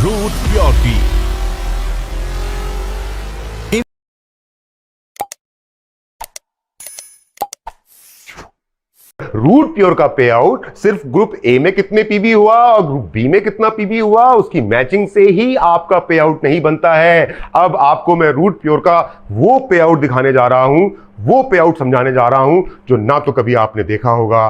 Root purity. Root pure का पे out सिर्फ ग्रुप ए में कितने पीबी हुआ और ग्रुप बी में कितना पीबी हुआ उसकी मैचिंग से ही आपका पे आउट नहीं बनता है। अब आपको मैं रूट प्योर का वो पे आउट दिखाने जा रहा हूं, वो पे आउट समझाने जा रहा हूं जो ना तो कभी आपने देखा होगा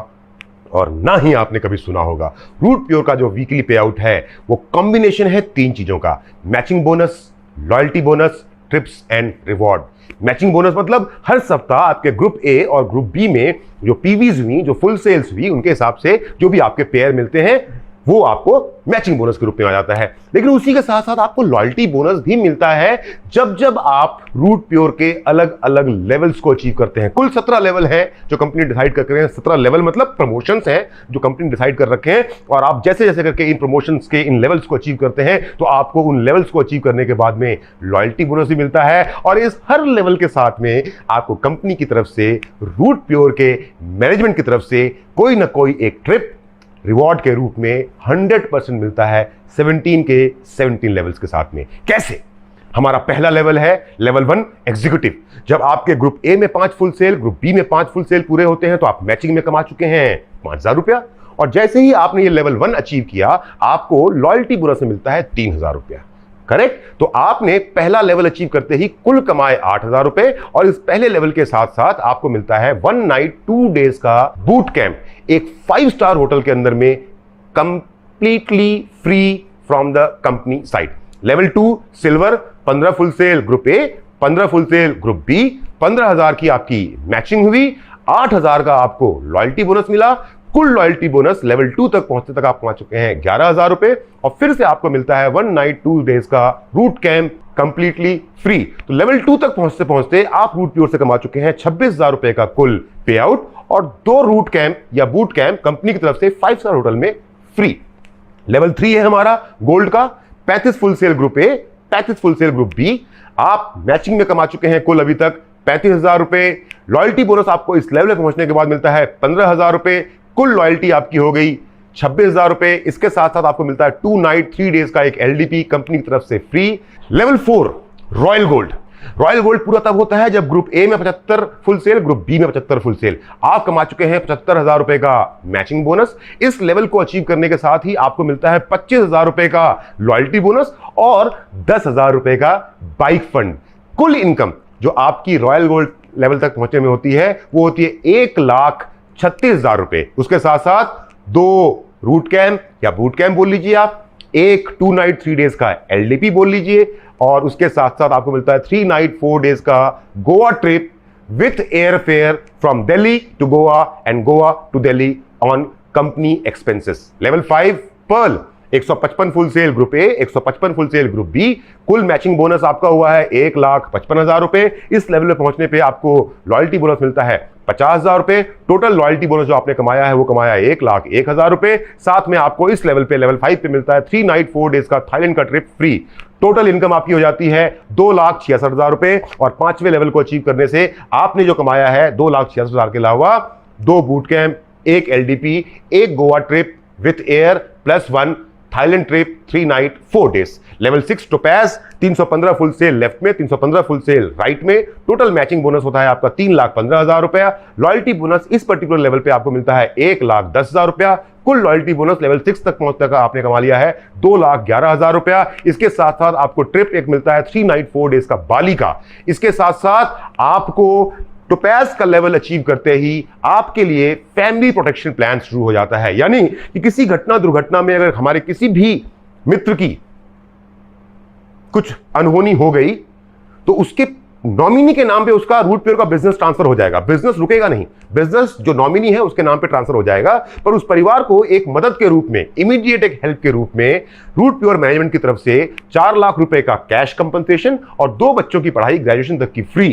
और ना ही आपने कभी सुना होगा। रूट प्योर का जो वीकली पे आउट है वो कॉम्बिनेशन है तीन चीजों का, matching bonus, loyalty bonus, trips and reward. Matching bonus मतलब हर सप्ताह आपके ग्रुप ए और ग्रुप बी में जो पीवीज हुई, जो फुल सेल्स हुई, उनके हिसाब से जो भी आपके पेयर मिलते हैं वो आपको मैचिंग बोनस के रूप में आ जाता है। लेकिन उसी के साथ साथ आपको लॉयल्टी बोनस भी मिलता है जब जब आप रूट प्योर के अलग अलग लेवल्स को अचीव करते हैं। कुल 17 लेवल है जो कंपनी डिसाइड कर रहे हैं। 17 लेवल मतलब प्रमोशंस हैं जो कंपनी डिसाइड कर रखे हैं, और आप जैसे जैसे करके इन प्रमोशंस के इन लेवल्स को अचीव करते हैं तो आपको उन लेवल्स को अचीव करने के बाद में लॉयल्टी बोनस भी मिलता है। और इस हर लेवल के साथ में आपको कंपनी की तरफ से, रूट प्योर के मैनेजमेंट की तरफ से कोई ना कोई एक ट्रिप रिवॉर्ड के रूप में 100% मिलता है 17 के 17 लेवल्स के साथ में। कैसे? हमारा पहला लेवल है लेवल 1 एग्जीक्यूटिव। जब आपके ग्रुप ए में 5 फुल सेल, ग्रुप बी में 5 फुल सेल पूरे होते हैं तो आप मैचिंग में कमा चुके हैं 5,000 रुपया। और जैसे ही आपने ये लेवल 1 अचीव किया आपको लॉयल्टी बोनस में मिलता है 3,000 रुपया। करेक्ट? तो आपने पहला लेवल अचीव करते ही कुल कमाए 8,000 रुपए, और इस पहले लेवल के साथ साथ आपको मिलता है 1 नाइट 2 डेज का बूट कैंप, एक 5 स्टार होटल के अंदर में, completely free from the company side. Level 2 silver, 15 full sale group A, 15 full sale group B, 15,000 की आपकी मैचिंग हुई, 8,000 का आपको लॉयल्टी बोनस मिला। कुल लॉयल्टी बोनस लेवल 2 तक पहुंचते तक आप पहुंच चुके हैं 11,000 रुपए, और फिर से आपको मिलता है 1 नाइट 2 डेज का रूट कैंप कंप्लीटली फ्री। तो लेवल 2 तक पहुंचते पहुंचते आप रूट प्योर से कमा चुके हैं 26,000 रुपए का कुल पे आउट, और 2 रूट कैंप या बूट कैंप कंपनी की तरफ से 5 स्टार होटल में फ्री। लेवल 3 है हमारा गोल्ड का, 35 full sale group A, 35 full sale group B. आप मैचिंग में कमा चुके हैं कुल अभी तक 35,000 रुपए। लॉयल्टी बोनस आपको इस लेवल पे पहुंचने के बाद मिलता है 15,000 रुपए। कुल लॉयल्टी आपकी हो गई 26,000 रुपए। इसके साथ साथ आपको मिलता है 2 नाइट 3 डेज का एक एलडीपी कंपनी की तरफ से free. Level 4 royal gold. Royal gold पूरा तब होता है जब ग्रुप ए में 75 फुल सेल, ग्रुप बी में 75 फुल सेल। आप कमा चुके हैं 75,000 रुपए का मैचिंग बोनस। इस लेवल को अचीव करने के साथ ही आपको मिलता है 25,000 रुपए का लॉयल्टी बोनस और 10,000 रुपए का बाइक फंड। कुल इनकम जो आपकी रॉयल गोल्ड लेवल तक पहुंचने में होती है वो होती है 1,36,000 रुपए। उसके साथ साथ 2 रूट कैंप या बूट कैंप बोल लीजिए आप, एक 2 नाइट 3 डेज का एलडीपी बोल लीजिए, और उसके साथ साथ आपको मिलता है 3 नाइट 4 डेज का Goa trip with airfare from Delhi to Goa and Goa to Delhi on company expenses. Level 5 pearl, 155 full sale group A, 155 full sale group B. कुल मैचिंग बोनस आपका हुआ है 1,55,000 रुपए। इस लेवल पे पहुंचने पे आपको लॉयल्टी बोनस मिलता है 50,000 रुपए। टोटल लॉयल्टी बोनस जो आपने कमाया है वो कमाया है 1,01,000 रुपए। साथ में आपको इस लेवल पे लेवल 5 पे मिलता है 3 नाइट 4 डेज का थाईलैंड का ट्रिप फ्री। टोटल इनकम आपकी हो जाती है 2,66,000 रुपए, और 5वें लेवल को अचीव करने से आपने जो कमाया है 2,66,000 के अलावा 2 बूट कैंप, एक एलडीपी, एक Goa trip with air plus 1 Thailand trip 3 night 4 days. Level 6 topaz, 315 full sale left में, 315 फुल सेल राइट में। टोटल मैचिंग बोनस होता है आपका 3,15,000 रुपया। लॉयल्टी बोनस इस पर्टिकुलर लेवल पे आपको मिलता है 1,10,000 रुपया। कुल लॉयल्टी बोनस लेवल 6 तक पहुंचने का आपने कमा लिया है 2,11,000 रुपया। इसके साथ साथ आपको ट्रिप एक मिलता है 3 नाइट 4 डेज का बाली का। इसके साथ साथ आपको टोपैज का लेवल अचीव करते ही आपके लिए फैमिली प्रोटेक्शन प्लान शुरू हो जाता है। यानी कि किसी घटना दुर्घटना में अगर हमारे किसी भी मित्र की कुछ अनहोनी हो गई तो उसके नॉमिनी के नाम पे उसका रूट प्योर का बिजनेस ट्रांसफर हो जाएगा। बिजनेस रुकेगा नहीं, बिजनेस जो नॉमिनी है उसके नाम पे ट्रांसफर हो जाएगा, पर उस परिवार को एक मदद के रूप में, इमीडिएट एक हेल्प के रूप में रूट प्योर मैनेजमेंट की तरफ से 4 लाख रुपए का कैश कंपनसेशन और 2 बच्चों की पढ़ाई ग्रेजुएशन तक की फ्री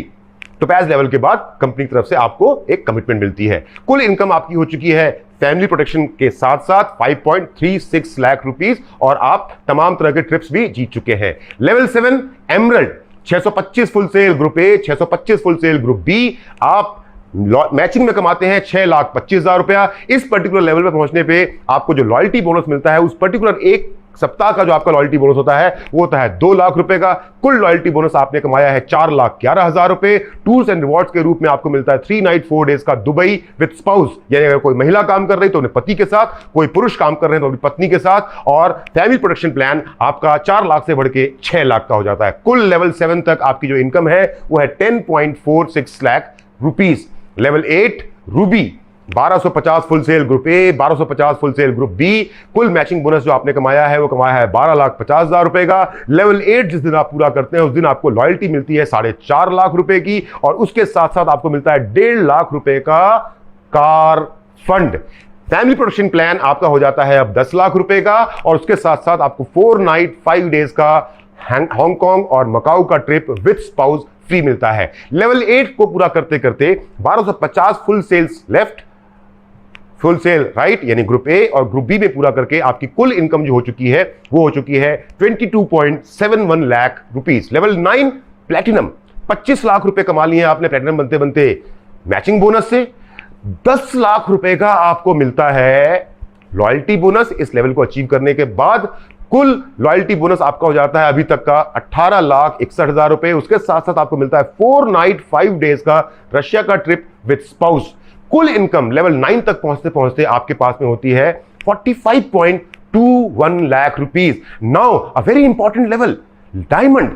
टोपैज लेवल के बाद कंपनी की तरफ से आपको एक कमिटमेंट मिलती है। कुल इनकम आपकी हो चुकी है फैमिली प्रोटेक्शन के साथ साथ 5.36 लाख रुपीस, और आप तमाम तरह के ट्रिप्स भी जीत चुके हैं। Level 7 emerald, 625 full sale group A, 625 full sale group B. आप मैचिंग में कमाते हैं 6,25,000 रुपया। इस पर्टिकुलर लेवल पे पहुंचने पे आपको जो लॉयल्टी बोनस मिलता है उस पर्टिकुलर एक सप्ताह का जो आपका लॉयल्टी बोनस होता है वो होता है 2 लाख रुपए का। कुल लॉयल्टी बोनस आपने कमाया है 4,11,000 रुपए। टूर्स एंड रिवॉर्ड्स के रूप में आपको मिलता है 3 नाइट 4 डेज का दुबई विद स्पाउस, यानी अगर कोई महिला काम कर रही तो अपने पति के साथ, कोई पुरुष काम कर रहे हैं तो अपनी पत्नी के साथ, और फैमिली प्रोटेक्शन प्लान आपका 4 लाख से बढ़ के 6 लाख का हो जाता है। कुल लेवल 7 तक आपकी जो इनकम है वो है 10.46 lakh rupees. Level 8 ruby 1250 full sale group A, 1250 full sale group B. कुल मैचिंग बोनस जो आपने कमाया है वो कमाया है 12,50,000 रुपए का। लेवल 8 जिस दिन आप पूरा करते हैं उस दिन आपको लॉयल्टी मिलती है 4.5 लाख रुपए की, और उसके साथ साथ आपको मिलता है 1.5 लाख रुपए का car fund. Family protection plan आपका हो जाता है अब 10 लाख रुपए का, और उसके साथ साथ आपको 4 नाइट 5 डेज का हांगकांग और मकाऊ का ट्रिप विद स्पाउस फ्री मिलता है। लेवल 8 को पूरा करते करते 1250 full sales left, full sale right, यानी ग्रुप ए और ग्रुप बी में पूरा करके आपकी कुल इनकम जो हो चुकी है वो हो चुकी है 22.71 lakh rupees. Level 9 platinum 25 lakh रुपए कमा लिए आपने प्लैटिनम बनते बनते मैचिंग बोनस से। 10 लाख रुपए का आपको मिलता है लॉयल्टी बोनस इस लेवल को अचीव करने के बाद। कुल लॉयल्टी बोनस आपका हो जाता है अभी तक का 18,61,000 रुपए। उसके साथ साथ आपको मिलता है 4 नाइट 5 डेज का रशिया का ट्रिप विद स्पाउस। कुल इनकम लेवल 9 तक पहुंचते पहुंचते आपके पास में होती है 45.21 lakh rupees. Now a very important level, diamond.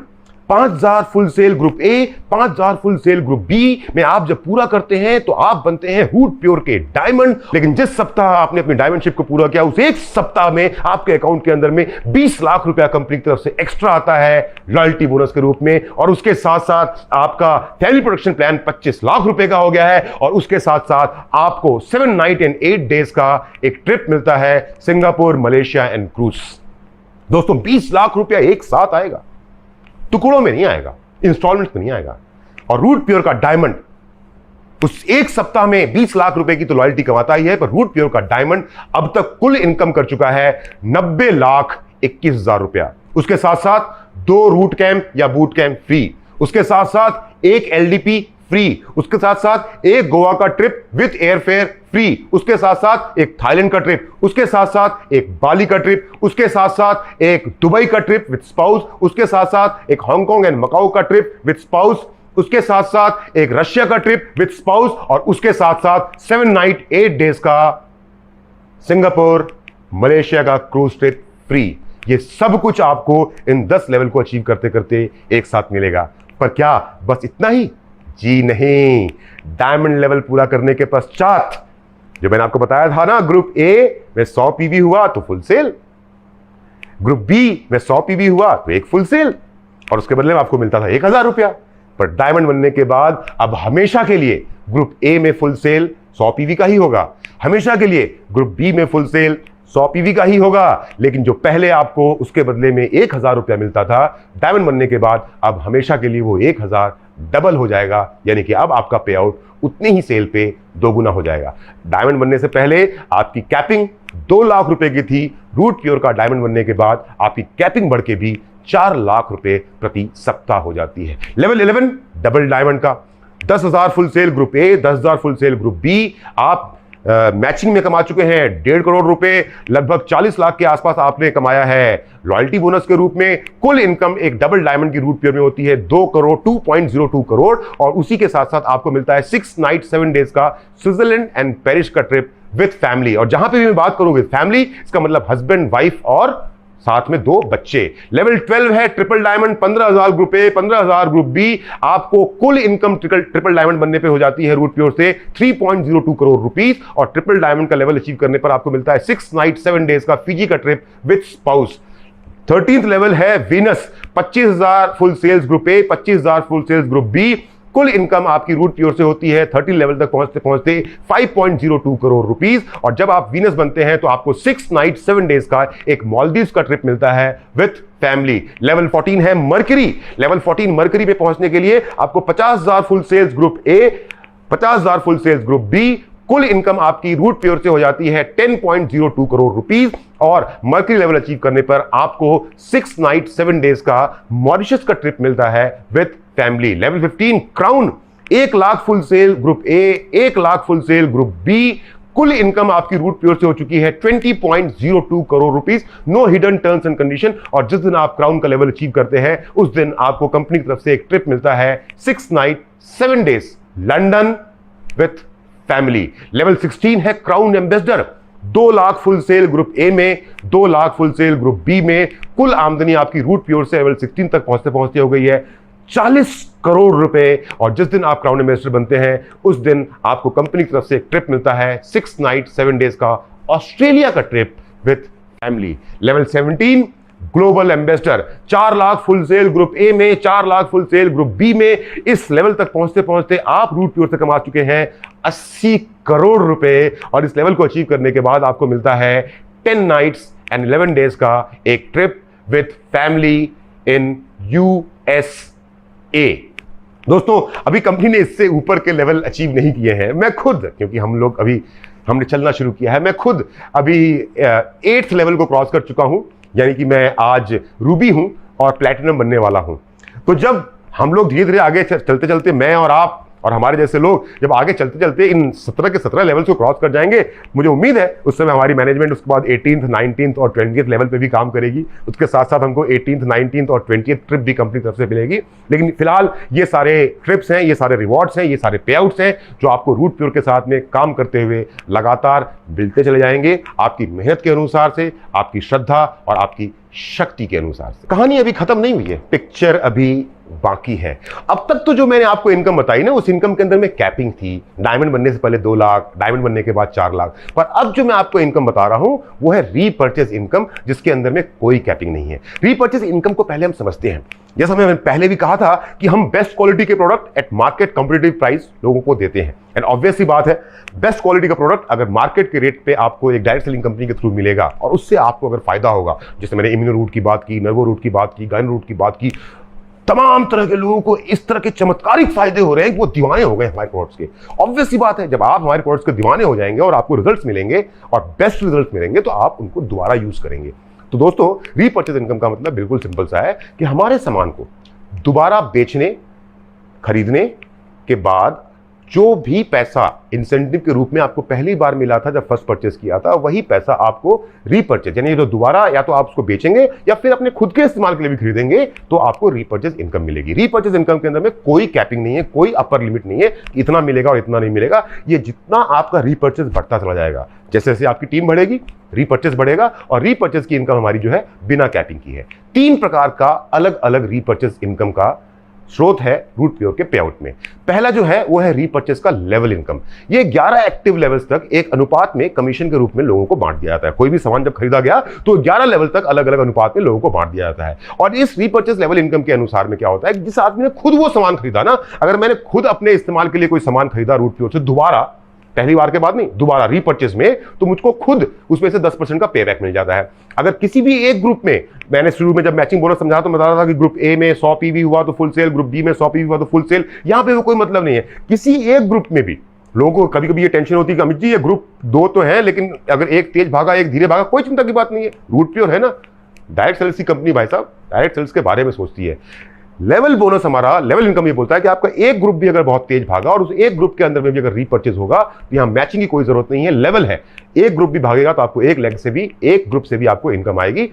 5,000 full sale group A, 5,000 full sale group B में आप जब पूरा करते हैं तो आप बनते हैं रूट प्योर के डायमंड। लेकिन जिस सप्ताह आपने अपनी डायमंडशिप को पूरा किया उस एक सप्ताह में आपके अकाउंट के अंदर में 20 लाख रुपया कंपनी की तरफ से एक्स्ट्रा आता है लॉयल्टी बोनस के रूप में, और उसके साथ साथ आपका फैमिली प्रोटेक्शन प्लान 25 लाख रुपए का हो गया है, और उसके साथ साथ आपको 7 नाइट एंड 8 डेज का एक ट्रिप मिलता है सिंगापुर, मलेशिया एंड क्रूज। दोस्तों 20 लाख रुपया एक साथ आएगा, टुकड़ों में नहीं आएगा, इंस्टॉलमेंट में नहीं आएगा। और रूट प्योर का डायमंड उस एक सप्ताह में 20 लाख रुपए की तो लॉयल्टी कमाता ही है, पर रूट प्योर का डायमंड अब तक कुल इनकम कर चुका है 90,21,000 रुपया। उसके साथ साथ 2 रूट कैंप या बूट कैंप फ्री, उसके साथ साथ 1 LDP फ्री, उसके साथ साथ 1 गोवा का ट्रिप विद एयरफेयर फ्री, उसके साथ साथ 1 थाईलैंड का ट्रिप, उसके साथ साथ 1 बाली का ट्रिप, उसके साथ साथ 1 दुबई का ट्रिप विद स्पाउस, उसके साथ साथ 1 हांगकांग एंड मकाऊ का ट्रिप विद स्पाउस, उसके साथ साथ 1 रशिया का ट्रिप विद स्पाउस, और उसके साथ साथ 7 नाइट 8 डेज का सिंगापुर, मलेशिया का क्रूज ट्रिप फ्री। ये सब कुछ आपको इन 10 लेवल को अचीव करते करते एक साथ मिलेगा। पर क्या बस इतना ही? जी नहीं, डायमंड लेवल पूरा करने के पश्चात जो मैंने आपको बताया था ना, ग्रुप ए में 100 पीवी हुआ तो फुल सेल, ग्रुप बी में 100 पीवी हुआ तो 1 फुल सेल, और उसके बदले में आपको मिलता था 1,000 रुपया। पर डायमंड बनने के बाद अब हमेशा के लिए ग्रुप ए में फुल सेल 100 पीवी का ही होगा, हमेशा के लिए ग्रुप बी में फुल सेल 100 पीवी का ही होगा। लेकिन जो पहले आपको उसके बदले में 1,000 रुपया मिलता था, डायमंड बनने के बाद अब हमेशा के लिए वो 1,000 डबल हो जाएगा, यानी कि अब आपका पे आउट उतनी ही सेल पे 2 गुना हो जाएगा। डायमंड बनने से पहले आपकी कैपिंग 2 लाख रुपए की थी, रूट प्योर का डायमंड बनने के बाद आपकी कैपिंग बढ़ के भी 4 लाख रुपए प्रति सप्ताह हो जाती है। लेवल 11 डबल डायमंड का 10,000 full sale group A, 10,000 full sale group B, आप मैचिंग में कमा चुके हैं 1.5 करोड़ रुपए, लगभग 40 लाख के आसपास आपने कमाया है लॉयल्टी बोनस के रूप में। कुल इनकम एक डबल डायमंड की रूट प्योर में होती है 2 करोड़ 2.02 करोड़, और उसी के साथ साथ आपको मिलता है 6 नाइट 7 डेज का स्विट्जरलैंड एंड पेरिस का ट्रिप विद फैमिली। और जहां पे भी मैं बात करूं विद फैमिली, इसका मतलब हस्बैंड, वाइफ और साथ में 2 बच्चे। लेवल 12 है triple diamond, 15,000 group A, 15,000 group B. आपको कुल इनकम ट्रिपल डायमंड बनने पे हो जाती है रूट प्योर से 3.02 करोड़ रुपीस, और ट्रिपल डायमंड का लेवल अचीव करने पर आपको मिलता है 6 नाइट 7 डेज का फिजी का trip with spouse. 13th level है Venus, 25,000 full sales group A, 25,000 full sales group B. कुल इनकम आपकी रूट प्योर से होती है 13 लेवल तक पहुंचते पहुंचते 5.02 करोड़ रुपीस, और जब आप वीनस बनते हैं तो आपको 6 नाइट 7 डेज का एक मालदीव्स का ट्रिप मिलता है विद फैमिली। लेवल 14 है मर्करी। लेवल 14 मर्करी पे पहुंचने के लिए आपको 50,000 full sales group A, 50,000 full sales group B. कुल इनकम आपकी रूट प्योर से हो जाती है 10.02 करोड़ रुपीस, और मर्करी लेवल अचीव करने पर आपको 6 नाइट 7 डेज का मॉरिशस का ट्रिप मिलता है with family. Level 15 crown, 1 lakh full sale group A, 1 lakh full sale group B. कुल इनकम आपकी रूट प्योर से हो चुकी है 20.02 crore rupees, no hidden terms and condition. और जिस दिन आप क्राउन का लेवल अचीव करते हैं उस दिन आपको कंपनी की तरफ से एक ट्रिप मिलता है 6 night 7 days London with family. Level 16 है crown ambassador. 2 lakh full sale group A में, 2 lakh full sale group B में। कुल आमदनी आपकी रूट प्योर से लेवल 16 तक पहुंचते पहुंचते हो गई है 40 करोड़ रुपए। और जिस दिन आप क्राउन एम्बेसडर बनते हैं उस दिन आपको कंपनी की तरफ से एक ट्रिप मिलता है 6 नाइट 7 डेज का ऑस्ट्रेलिया का trip with family. Level 17 global ambassador. 4 lakh full sale group A में, 4 lakh full sale group B में। इस लेवल तक पहुंचते पहुंचते आप रूट प्योर से कमा चुके हैं 80 करोड़ रुपए। और इस लेवल को अचीव करने के बाद आपको मिलता है 10 नाइट्स एंड 11 डेज का एक trip with family in USA। दोस्तों, अभी कंपनी ने इससे ऊपर के लेवल अचीव नहीं किए हैं। मैं खुद, क्योंकि हमने चलना शुरू किया है, मैं खुद अभी 8th लेवल को क्रॉस कर चुका हूं, यानी कि मैं आज रूबी हूं और प्लैटिनम बनने वाला हूं। तो जब हम लोग धीरे धीरे आगे चलते चलते, मैं और आप और हमारे जैसे लोग जब आगे चलते चलते इन 17 के 17 लेवल्स को क्रॉस कर जाएंगे, मुझे उम्मीद है उस समय हमारी मैनेजमेंट उसके बाद 18th 19th और 20th लेवल पे भी काम करेगी। उसके साथ साथ हमको 18th 19th और 20th ट्रिप भी कंपनी तरफ से मिलेगी। लेकिन फिलहाल ये सारे ट्रिप्स हैं, ये सारे रिवॉर्ड्स हैं, ये सारे पे आउट्स हैं जो आपको रूट प्योर के साथ में काम करते हुए लगातार मिलते चले जाएंगे, आपकी मेहनत के अनुसार से, आपकी श्रद्धा और आपकी शक्ति के अनुसार से। कहानी अभी खत्म नहीं हुई है, पिक्चर अभी बाकी है। अब तक तो जो मैंने आपको इनकम बताई ना, उस इनकम के अंदर में कैपिंग थी। डायमंड बनने से पहले 2 लाख, डायमंड बनने के बाद 4 लाख। पर अब जो मैं आपको इनकम बता रहा हूं वो है रीपर्चेज इनकम, जिसके अंदर में कोई कैपिंग नहीं है। रीपर्चेज इनकम को पहले हम समझते हैं। जैसा मैंने पहले भी कहा था कि हम बेस्ट क्वालिटी के product at market competitive price लोगों को देते हैं। एंड ऑब्वियस सी बात है, बेस्ट क्वालिटी का प्रोडक्ट अगर मार्केट के रेट पे आपको एक डायरेक्ट सेलिंग कंपनी के थ्रू मिलेगा और उससे आपको अगर फायदा होगा, जैसे मैंने इम्यूनो रूट की बात की, नर्वो रूट की बात की, गायन रूट की बात की, तमाम तरह के लोगों को इस तरह के चमत्कारिक फायदे हो रहे हैं कि वो दीवाने हो गए हमारे प्रोडक्ट्स के। ऑब्वियस सी बात है, जब आप हमारे प्रोडक्ट्स के दीवाने हो जाएंगे और आपको रिजल्ट्स मिलेंगे और बेस्ट रिजल्ट्स मिलेंगे तो आप उनको दोबारा यूज करेंगे। तो दोस्तों, रीपर्चेज इनकम का मतलब बिल्कुल सिंपल सा है कि हमारे सामान को दोबारा बेचने, खरीदने के बाद जो भी पैसा इंसेंटिव के रूप में आपको पहली बार मिला था जब फर्स्ट परचेज किया था, वही पैसा आपको रीपर्चेज, यानी जो दोबारा या तो आप उसको बेचेंगे या फिर अपने खुद के इस्तेमाल के लिए भी खरीदेंगे तो आपको रीपर्चेज इनकम मिलेगी। रीपर्चेज इनकम के अंदर में कोई कैपिंग नहीं है, कोई अपर लिमिट नहीं है कि इतना मिलेगा और इतना नहीं मिलेगा। ये जितना आपका रीपर्चेज बढ़ता चला जाएगा, जैसे जैसे आपकी टीम बढ़ेगी रीपर्चेज बढ़ेगा। और रीपर्चेज की इनकम हमारी जो है बिना कैपिंग की है। 3 प्रकार का अलग अलग रीपर्चेज इनकम का स्रोत है रूट प्योर के पे आउट में। पहला जो है वो है रीपर्चेज का लेवल इनकम। ये 11 एक्टिव लेवल्स तक एक अनुपात में कमीशन के रूप में लोगों को बांट दिया जाता है। कोई भी सामान जब खरीदा गया तो 11 लेवल तक अलग अलग अनुपात में लोगों को बांट दिया जाता है। और इस रीपर्चेज लेवल इनकम के अनुसार में क्या होता है, जिस आदमी ने खुद वो सामान खरीदा ना, अगर मैंने खुद अपने इस्तेमाल के लिए कोई सामान खरीदा रूट प्योर से दोबारा, पहली बार के बाद नहीं, दोबारा रीपर्चेज में, तो मुझको खुद उसमें से 10% का पेबैक मिल जाता है। अगर किसी भी एक ग्रुप में, मैंने शुरू में जब मैचिंग बोनस समझा तो बता रहा था कि ग्रुप ए में 100 पीवी हुआ तो फुल सेल, ग्रुप बी में 100 पीवी हुआ तो फुल सेल। यहां पे वो कोई मतलब नहीं है। किसी एक ग्रुप में भी लोगों को कभी कभी ये टेंशन होती है कि अमित जी ये ग्रुप 2 तो है, लेकिन अगर एक तेज भागा एक धीरे भागा, कोई चिंता की बात नहीं है। रूट प्योर है ना, डायरेक्ट सेल्स की कंपनी भाई साहब, डायरेक्ट सेल्स के बारे में सोचती है। लेवल बोनस, हमारा लेवल इनकम ये बोलता है कि आपका एक ग्रुप भी अगर बहुत तेज भागा और उस एक ग्रुप के अंदर में भी अगर रीपर्चेज होगा तो यहां मैचिंग की कोई जरूरत नहीं है, लेवल है। एक ग्रुप भी भागेगा तो आपको एक लेग से भी, एक ग्रुप से भी आपको इनकम आएगी।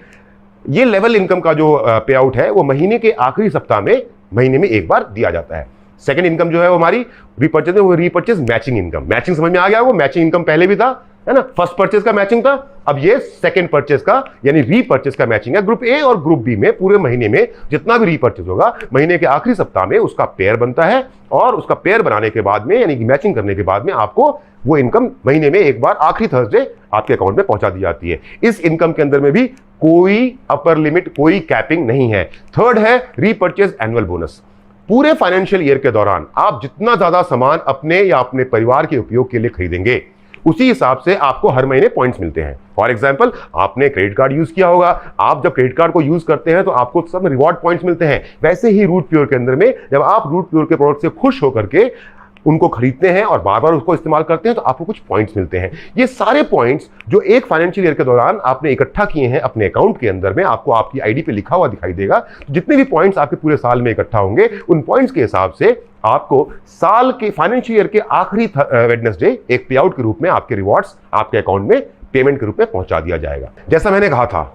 ये लेवल इनकम का जो पे आउट है वो महीने के आखिरी सप्ताह में, महीने में एक बार दिया जाता है। सेकंड इनकम जो है वो हमारी रीपर्चेज में, वो रीपर्चेज मैचिंग इनकम। मैचिंग समझ में आ गया, वो मैचिंग इनकम पहले भी था, है ना। फर्स्ट परचेज का मैचिंग था, अब ये सेकंड परचेज का यानी रीपर्चेज का मैचिंग है। ग्रुप ए और ग्रुप बी में पूरे महीने में जितना भी रीपर्चेज होगा, महीने के आखिरी सप्ताह में उसका पेयर बनता है और उसका पेयर बनाने के बाद में, यानी कि मैचिंग करने के बाद में, आपको वो इनकम महीने में एक बार आखिरी थर्सडे आपके अकाउंट में पहुंचा दी जाती है। इस इनकम के अंदर में भी कोई अपर लिमिट, कोई कैपिंग नहीं है। थर्ड है रीपर्चेज एनुअल बोनस। पूरे फाइनेंशियल ईयर के दौरान आप जितना ज्यादा सामान अपने या अपने परिवार के उपयोग के लिए खरीदेंगे, उसी हिसाब से आपको हर महीने पॉइंट्स मिलते हैं। फॉर एग्जांपल, आपने क्रेडिट कार्ड यूज किया होगा, आप जब क्रेडिट कार्ड को यूज करते हैं तो आपको सब रिवॉर्ड पॉइंट्स मिलते हैं। वैसे ही रूट प्योर के अंदर में जब आप रूट प्योर के प्रोडक्ट से खुश होकर के उनको खरीदते हैं और बार बार उसको इस्तेमाल करते हैं तो आपको कुछ पॉइंट्स मिलते हैं। ये सारे पॉइंट्स जो एक फाइनेंशियल ईयर के दौरान आपने इकट्ठा किए हैं अपने अकाउंट के अंदर में, आपको आपकी आईडी पे लिखा हुआ दिखाई देगा। तो जितने भी पॉइंट्स आपके पूरे साल में इकट्ठा होंगे, उन पॉइंट्स के हिसाब से आपको साल के फाइनेंशियल ईयर के आखिरी वेडनेसडे एक पे आउट के रूप में आपके रिवॉर्ड्स आपके अकाउंट में पेमेंट के रूप में पहुंचा दिया जाएगा। जैसा मैंने कहा था,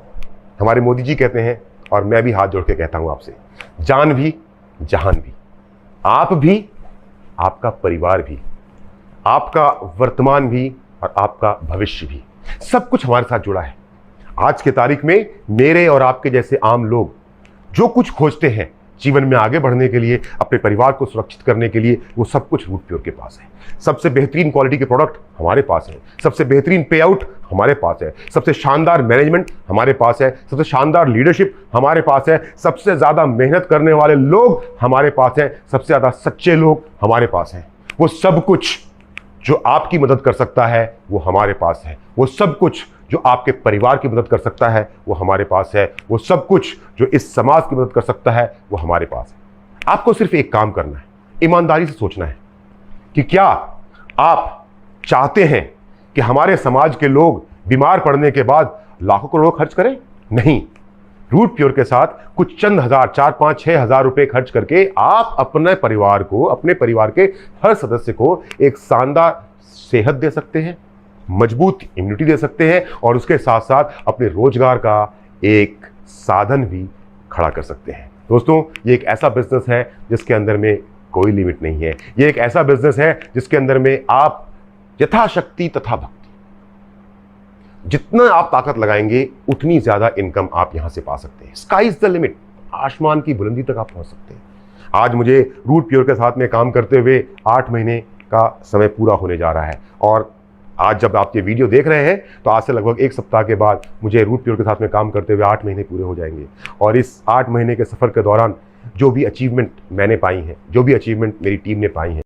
हमारे मोदी जी कहते हैं और मैं भी हाथ जोड़ के कहता हूं आपसे, जान भी जहान भी, आप भी, आपका परिवार भी, आपका वर्तमान भी और आपका भविष्य भी, सब कुछ हमारे साथ जुड़ा है। आज के तारीख में मेरे और आपके जैसे आम लोग जो कुछ खोजते हैं जीवन में आगे बढ़ने के लिए, अपने परिवार को सुरक्षित करने के लिए, वो सब कुछ रूट प्योर के पास है। सबसे बेहतरीन क्वालिटी के प्रोडक्ट हमारे पास है, सबसे बेहतरीन पे आउट हमारे पास है, सबसे शानदार मैनेजमेंट हमारे पास है, सबसे शानदार लीडरशिप हमारे पास है, सबसे ज्यादा मेहनत करने वाले लोग हमारे पास हैं, सबसे ज्यादा सच्चे लोग हमारे पास हैं। वो सब कुछ जो आपकी मदद कर सकता है वो हमारे पास है। वो सब कुछ जो आपके परिवार की मदद कर सकता है वो हमारे पास है। वो सब कुछ जो इस समाज की मदद कर सकता है वो हमारे पास है। आपको सिर्फ एक काम करना है, ईमानदारी से सोचना है कि क्या आप चाहते हैं कि हमारे समाज के लोग बीमार पड़ने के बाद लाखों करोड़ों खर्च करें? नहीं। रूट प्योर के साथ कुछ चंद हजार, 4, 5, 6 हजार रुपए खर्च करके आप अपने परिवार को, अपने परिवार के हर सदस्य को एक शानदार सेहत दे सकते हैं, मजबूत इम्यूनिटी दे सकते हैं और उसके साथ साथ अपने रोजगार का एक साधन भी खड़ा कर सकते हैं। दोस्तों, ये एक ऐसा बिजनेस है जिसके अंदर में कोई लिमिट नहीं है। ये एक ऐसा बिजनेस है जिसके अंदर में आप यथाशक्ति तथा भक्ति, जितना आप ताकत लगाएंगे उतनी ज्यादा इनकम आप यहां से पा सकते हैं। स्काई इज द लिमिट, आसमान की बुलंदी तक आप पहुंच सकते हैं। आज मुझे रूट प्योर के साथ में काम करते हुए 8 महीने का समय पूरा होने जा रहा है और आज जब आप ये वीडियो देख रहे हैं तो आज से लगभग 1 सप्ताह के बाद मुझे रूट प्योर के साथ में काम करते हुए 8 महीने पूरे हो जाएंगे। और इस 8 महीने के सफर के दौरान जो भी अचीवमेंट मैंने पाई हैं, जो भी अचीवमेंट मेरी टीम ने पाई हैं,